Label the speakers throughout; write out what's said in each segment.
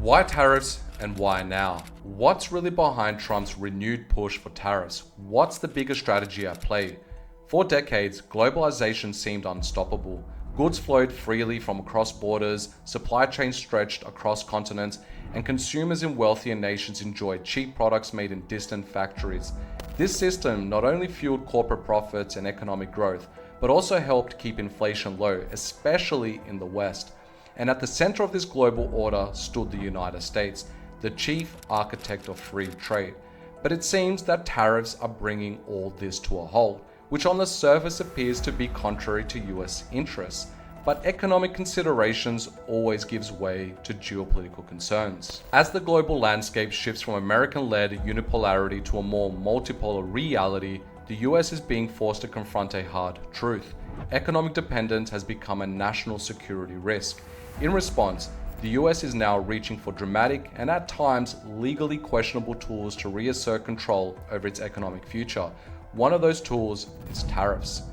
Speaker 1: Why tariffs and why now? What's really behind Trump's renewed push for tariffs? What's the bigger strategy at play? For decades, globalization seemed unstoppable. Goods flowed freely from across borders, supply chains stretched across continents, and consumers in wealthier nations enjoyed cheap products made in distant factories. This system not only fueled corporate profits and economic growth, but also helped keep inflation low, especially in the West. And at the center of this global order stood the United States, the chief architect of free trade. But it seems that tariffs are bringing all this to a halt, which on the surface appears to be contrary to US interests. But economic considerations always gives way to geopolitical concerns. As the global landscape shifts from American-led unipolarity to a more multipolar reality, the US is being forced to confront a hard truth. Economic dependence has become a national security risk. In response, the US is now reaching for dramatic and at times legally questionable tools to reassert control over its economic future. One of those tools is tariffs.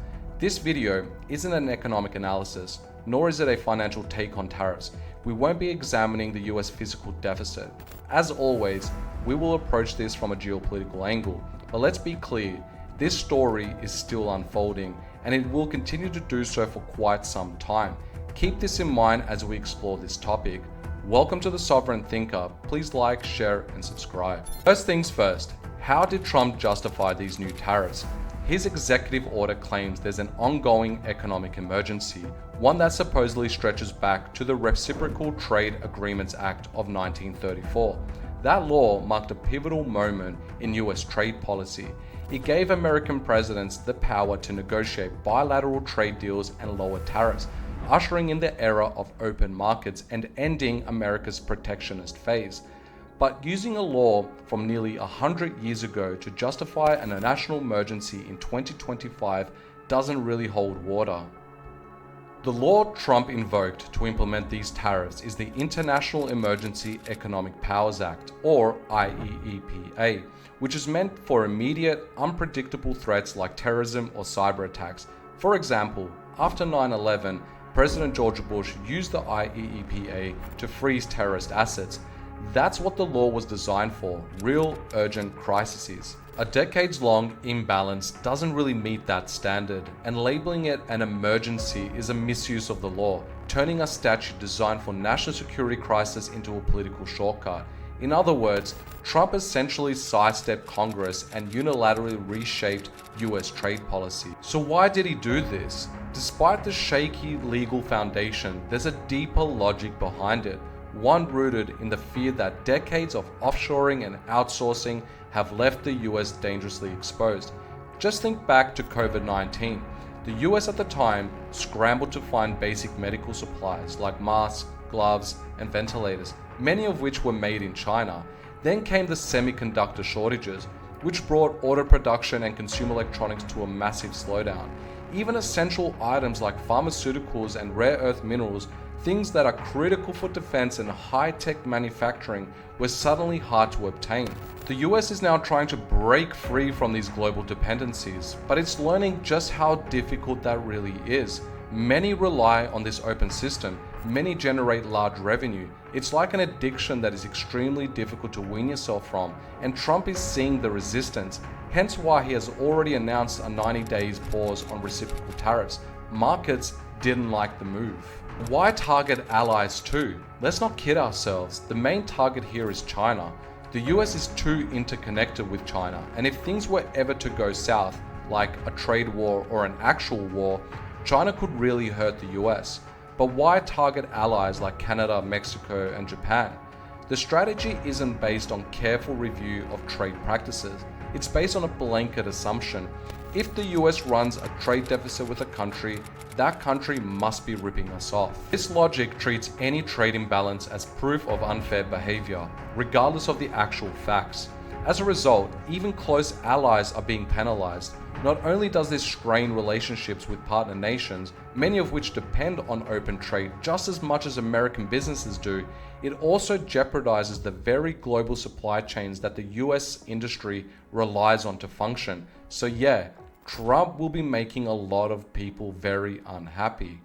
Speaker 1: This video isn't an economic analysis, nor is it a financial take on tariffs. We won't be examining the US fiscal deficit. As always, we will approach this from a geopolitical angle. But let's be clear, this story is still unfolding, and it will continue to do so for quite some time. Keep this in mind as we explore this topic. Welcome to The Sovereign Thinker. Please like, share, and subscribe. First things first, how did Trump justify these new tariffs? His executive order claims there's an ongoing economic emergency, one that supposedly stretches back to the Reciprocal Trade Agreements Act of 1934. That law marked a pivotal moment in US trade policy. It gave American presidents the power to negotiate bilateral trade deals and lower tariffs, ushering in the era of open markets and ending America's protectionist phase. But using a law from nearly 100 years ago to justify a national emergency in 2025 doesn't really hold water. The law Trump invoked to implement these tariffs is the International Emergency Economic Powers Act, or IEEPA, which is meant for immediate, unpredictable threats like terrorism or cyber attacks. For example, after 9/11, President George Bush used the IEEPA to freeze terrorist assets. That's what the law was designed for, real urgent crises. A decades-long imbalance doesn't really meet that standard, and labeling it an emergency is a misuse of the law, turning a statute designed for national security crisis into a political shortcut. In other words, Trump essentially sidestepped Congress and unilaterally reshaped US trade policy. So why did he do this? Despite the shaky legal foundation, there's a deeper logic behind it, one rooted in the fear that decades of offshoring and outsourcing have left the US dangerously exposed. Just think back to COVID-19. The US at the time scrambled to find basic medical supplies like masks, gloves, and ventilators, many of which were made in China. Then came the semiconductor shortages, which brought auto production and consumer electronics to a massive slowdown. Even essential items like pharmaceuticals and rare earth minerals, things that are critical for defense and high-tech manufacturing, were suddenly hard to obtain. The US is now trying to break free from these global dependencies, but it's learning just how difficult that really is. Many rely on this open system, many generate large revenue. It's like an addiction that is extremely difficult to wean yourself from, and Trump is seeing the resistance, hence why he has already announced a 90 days pause on reciprocal tariffs. Markets didn't like the move. Why target allies too? Let's not kid ourselves, the main target here is China. The US is too interconnected with China, and if things were ever to go south, like a trade war or an actual war, China could really hurt the US. But why target allies like Canada, Mexico, and Japan? The strategy isn't based on careful review of trade practices. It's based on a blanket assumption. If the US runs a trade deficit with a country, that country must be ripping us off. This logic treats any trade imbalance as proof of unfair behavior, regardless of the actual facts. As a result, even close allies are being penalized. Not only does this strain relationships with partner nations, many of which depend on open trade just as much as American businesses do, it also jeopardizes the very global supply chains that the US industry relies on to function. So yeah, Trump will be making a lot of people very unhappy.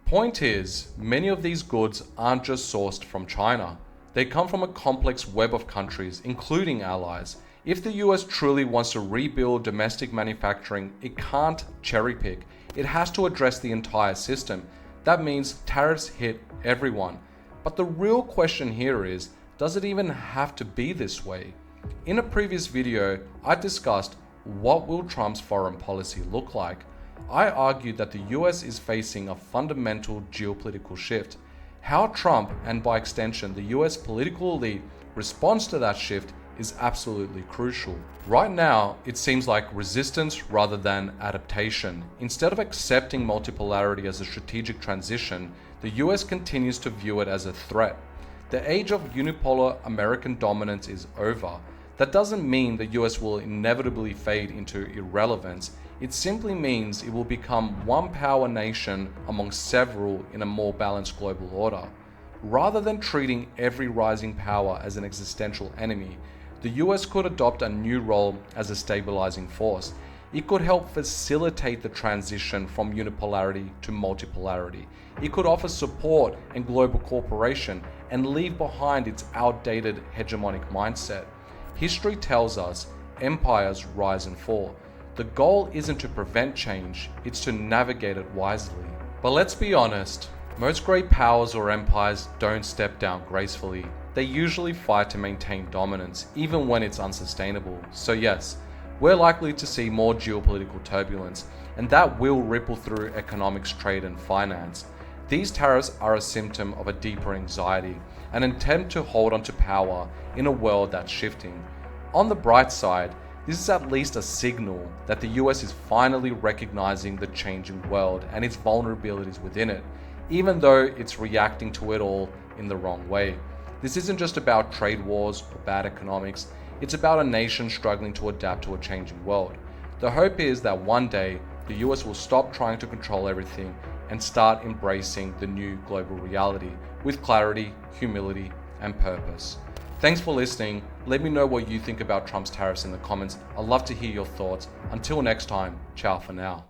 Speaker 1: Point is, many of these goods aren't just sourced from China. They come from a complex web of countries, including allies. If the US truly wants to rebuild domestic manufacturing, it can't cherry pick. It has to address the entire system. That means tariffs hit everyone. But the real question here is, does it even have to be this way? In a previous video, I discussed what will Trump's foreign policy look like. I argued that the US is facing a fundamental geopolitical shift. How Trump, and by extension the US political elite, responds to that shift is absolutely crucial. Right now, it seems like resistance rather than adaptation. Instead of accepting multipolarity as a strategic transition, the US continues to view it as a threat. The age of unipolar American dominance is over. That doesn't mean the US will inevitably fade into irrelevance. It simply means it will become one power nation among several in a more balanced global order. Rather than treating every rising power as an existential enemy, the US could adopt a new role as a stabilizing force. It could help facilitate the transition from unipolarity to multipolarity. It could offer support and global cooperation and leave behind its outdated hegemonic mindset. History tells us empires rise and fall. The goal isn't to prevent change, it's to navigate it wisely. But let's be honest, most great powers or empires don't step down gracefully. They usually fight to maintain dominance, even when it's unsustainable. So yes, we're likely to see more geopolitical turbulence, and that will ripple through economics, trade, and finance. These tariffs are a symptom of a deeper anxiety, an attempt to hold onto power in a world that's shifting. On the bright side, this is at least a signal that the US is finally recognizing the changing world and its vulnerabilities within it, even though it's reacting to it all in the wrong way. This isn't just about trade wars or bad economics, it's about a nation struggling to adapt to a changing world. The hope is that one day, the US will stop trying to control everything and start embracing the new global reality with clarity, humility, and purpose. Thanks for listening. Let me know what you think about Trump's tariffs in the comments. I'd love to hear your thoughts. Until next time, ciao for now.